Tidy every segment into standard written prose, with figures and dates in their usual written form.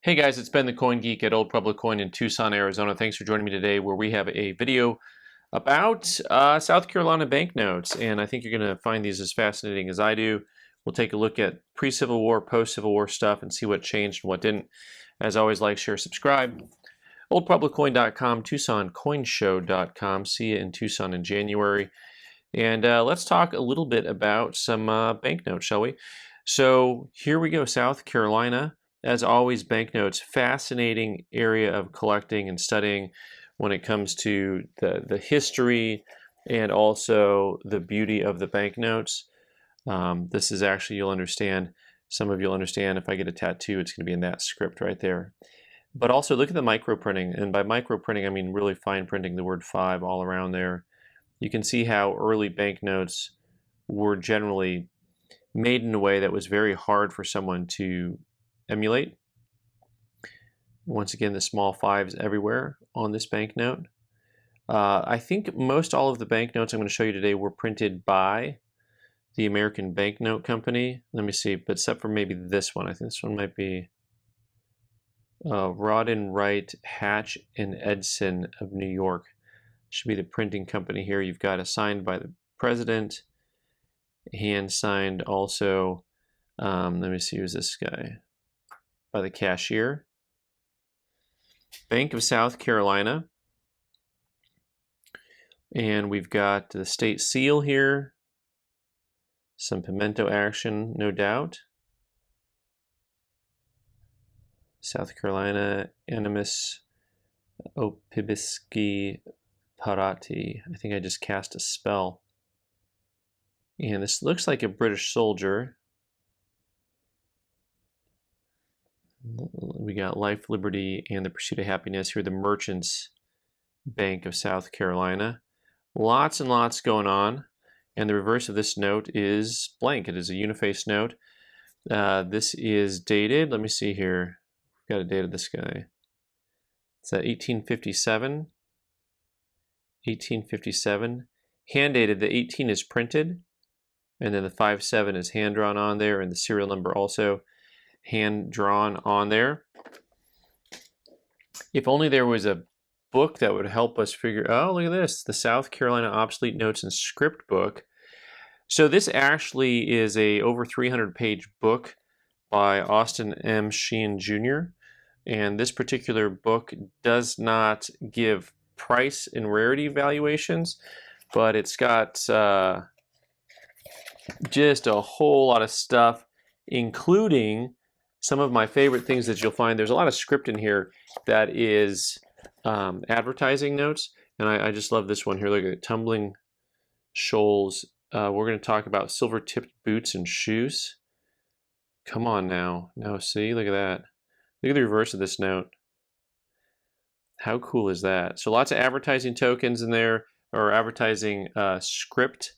Hey guys, it's Ben the Coin Geek at Old Pueblo Coin in Tucson, Arizona. Thanks for joining me today where we have a video about South Carolina banknotes. And I think you're going to find these as fascinating as I do. We'll take a look at pre-Civil War, post-Civil War stuff and see what changed and what didn't. As always, like, share, subscribe. OldPuebloCoin.com, TucsonCoinshow.com. See you in Tucson in January. And let's talk a little bit about some banknotes, shall we? So here we go, South Carolina. As always, banknotes, fascinating area of collecting and studying when it comes to the history and also the beauty of the banknotes. This is actually, you'll understand, some of you'll understand if I get a tattoo, it's going to be in that script right there. But also look at the micro printing, and by micro printing, I mean really fine printing, the word 5 all around there. You can see how early banknotes were generally made in a way that was very hard for someone to emulate. Once again, the small 5s everywhere on this banknote. I think most all of the banknotes I'm going to show you today were printed by the American Banknote Company. Let me see, but except for maybe this one. I think this one might be Rodin Wright, Hatch, and Edson of New York. Should be the printing company here. You've got a signed by the president, hand signed also. Let me see, who's this guy? By the cashier. Bank of South Carolina. And we've got the state seal here. Some pimento action, no doubt. South Carolina, Animus Opibisci Parati. I think I just cast a spell. And this looks like a British soldier. We got life, liberty, and the pursuit of happiness here, the Merchants Bank of South Carolina. Lots and lots going on. And the reverse of this note is blank. It is a uniface note. This is dated. Let me see here. We've got a date of this guy. It's 1857. 1857. Hand dated. The 18 is printed. And then the 57 is hand drawn on there. And the serial number also hand drawn on there. If only there was a book that would help us figure, oh, look at this, the South Carolina Obsolete Notes and Script book. So this actually is a over 300-page book by Austin M. Sheehan Jr. And this particular book does not give price and rarity valuations, but it's got just a whole lot of stuff, including some of my favorite things that you'll find. There's a lot of script in here that is advertising notes, and I just love this one here. Look at it, Tumbling Shoals. We're going to talk about silver-tipped boots and shoes. Come on now. No, see, look at that. Look at the reverse of this note. How cool is that? So lots of advertising tokens in there, or advertising script.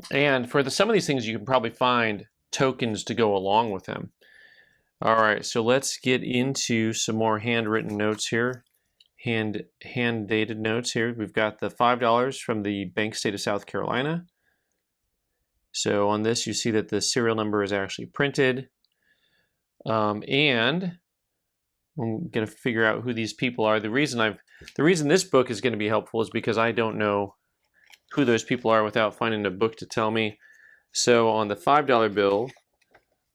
And for some of these things, you can probably find tokens to go along with them. All right, so let's get into some more handwritten notes here, hand dated notes here. We've got the $5 from the Bank State of South Carolina. So on this, you see that the serial number is actually printed. And I'm going to figure out who these people are. The reason this book is going to be helpful is because I don't know who those people are without finding a book to tell me. So on the $5 bill,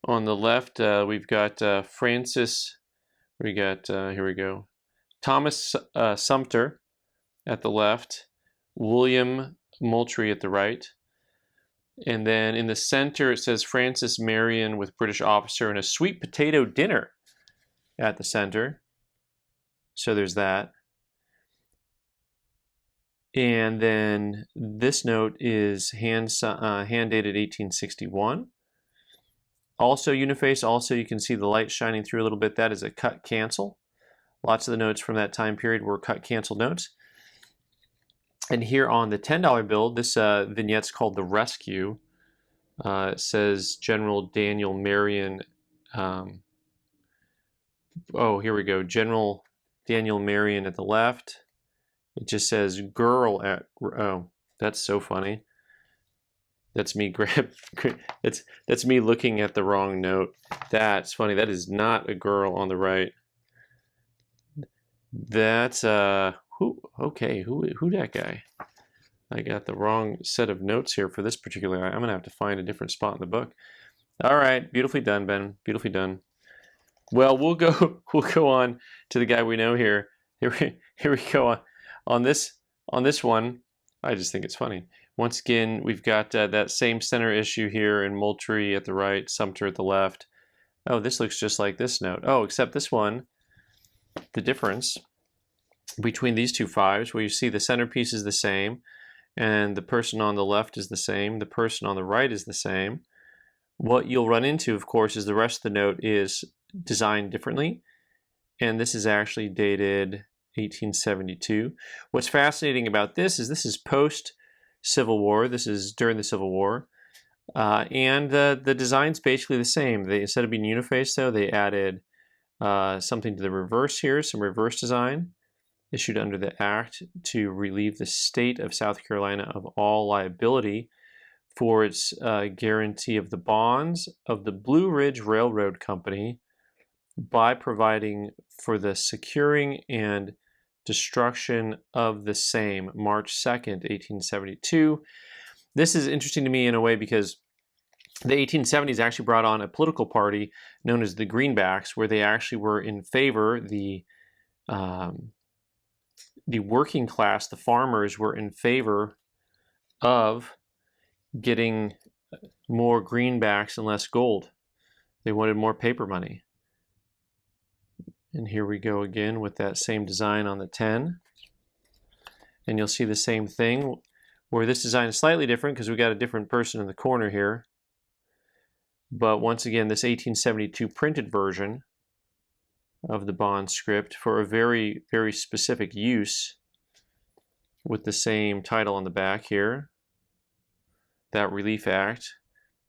on the left, we've got Francis. We got, here we go, Thomas Sumter at the left, William Moultrie at the right. And then in the center, it says Francis Marion with British officer and a sweet potato dinner at the center. So there's that. And then this note is hand dated 1861. Also uniface, also you can see the light shining through a little bit. That is a cut cancel. Lots of the notes from that time period were cut cancel notes. And here on the $10 bill, this vignette's called The Rescue. It says General Daniel Marion. Oh, here we go. General Daniel Marion at the left. It just says girl at, oh, that's so funny. That's me that's me looking at the wrong note. That's funny. That is not a girl on the right. That's who that guy? I got the wrong set of notes here for this particular. I'm gonna have to find a different spot in the book. All right, beautifully done, Ben. Beautifully done. Well, we'll go on to the guy we know here. Here we go on this one. I just think it's funny. Once again, we've got that same center issue here in Moultrie at the right, Sumter at the left. Oh, this looks just like this note. Oh, except this one, the difference between these two fives, where you see the centerpiece is the same, and the person on the left is the same, the person on the right is the same. What you'll run into, of course, is the rest of the note is designed differently, and this is actually dated 1872. What's fascinating about this is post-Civil War. This is during the Civil War, and the design's basically the same. Instead of being unifaced, though, they added something to the reverse here, some reverse design, issued under the Act to relieve the state of South Carolina of all liability for its guarantee of the bonds of the Blue Ridge Railroad Company by providing for the securing and destruction of the same, March 2nd, 1872. This is interesting to me in a way because the 1870s actually brought on a political party known as the Greenbacks, where they actually were in favor, the working class, the farmers, were in favor of getting more greenbacks and less gold. They wanted more paper money. And here we go again with that same design on the 10. And you'll see the same thing, where this design is slightly different because we got a different person in the corner here. But once again, this 1872 printed version of the bond script for a very, very specific use with the same title on the back here, that Relief Act,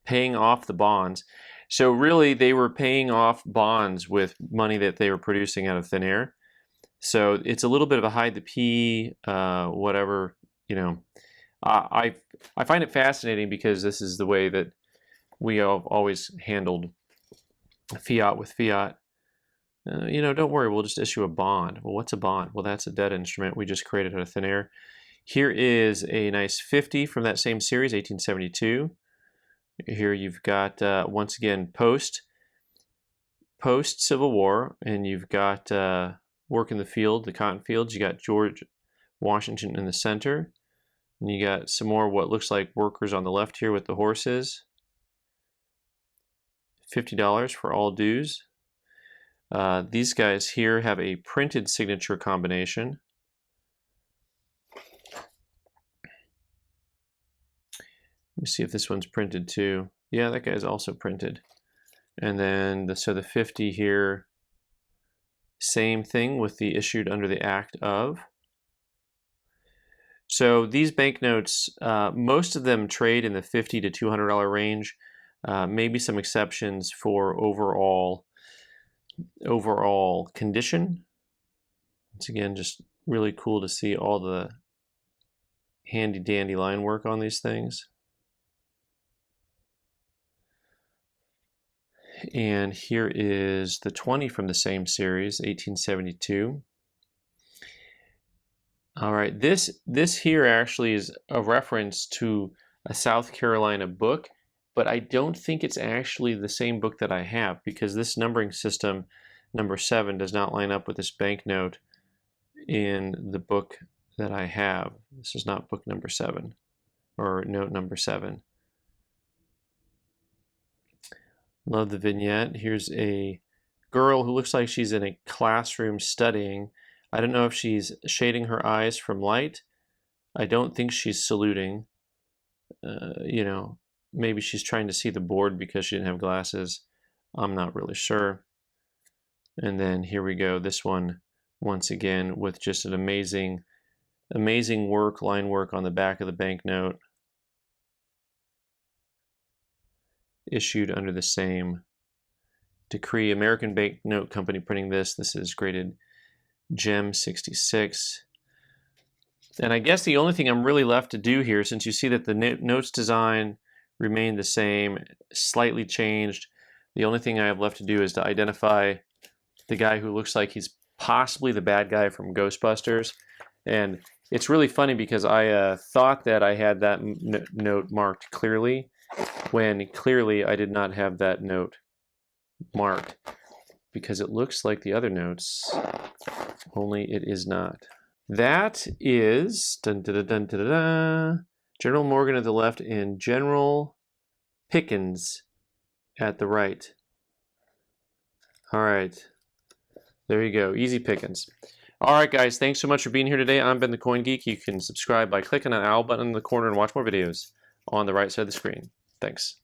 paying off the bonds. So really, they were paying off bonds with money that they were producing out of thin air. So it's a little bit of a hide the P, whatever, you know. I find it fascinating because this is the way that we have always handled fiat with fiat. You know, don't worry, we'll just issue a bond. Well, what's a bond? Well, that's a debt instrument we just created out of thin air. Here is a nice 50 from that same series, 1872. Here you've got, once again, post-Civil War, and you've got work in the field, the cotton fields. You got George Washington in the center. And you got some more what looks like workers on the left here with the horses. $50 for all dues. These guys here have a printed signature combination. Let me see if this one's printed too. Yeah, that guy's also printed. And then, so the 50 here, same thing with the issued under the Act of. So these banknotes, most of them trade in the $50 to $200 range. Maybe some exceptions for overall condition. Once again, just really cool to see all the handy dandy line work on these things. And here is the 20 from the same series, 1872. All right, this here actually is a reference to a South Carolina book, but I don't think it's actually the same book that I have, because this numbering system, number 7, does not line up with this banknote in the book that I have. This is not book number 7, or note number 7. Love the vignette. Here's a girl who looks like she's in a classroom studying. I don't know if she's shading her eyes from light. I don't think she's saluting. You know, maybe she's trying to see the board because she didn't have glasses. I'm not really sure. And then here we go. This one, once again, with just an amazing work, line work on the back of the banknote. Issued under the same decree. American Banknote Company printing this. This is graded Gem 66. And I guess the only thing I'm really left to do here, since you see that the notes design remained the same, slightly changed. The only thing I have left to do is to identify the guy who looks like he's possibly the bad guy from Ghostbusters. And it's really funny because I thought that I had that note marked clearly, when clearly I did not have that note marked, because it looks like the other notes, only it is not. That is General Morgan at the left and General Pickens at the right. All right, there you go, easy pickings. All right, guys, thanks so much for being here today. I'm Ben the Coin Geek. You can subscribe by clicking on the owl button in the corner and watch more videos on the right side of the screen. Thanks.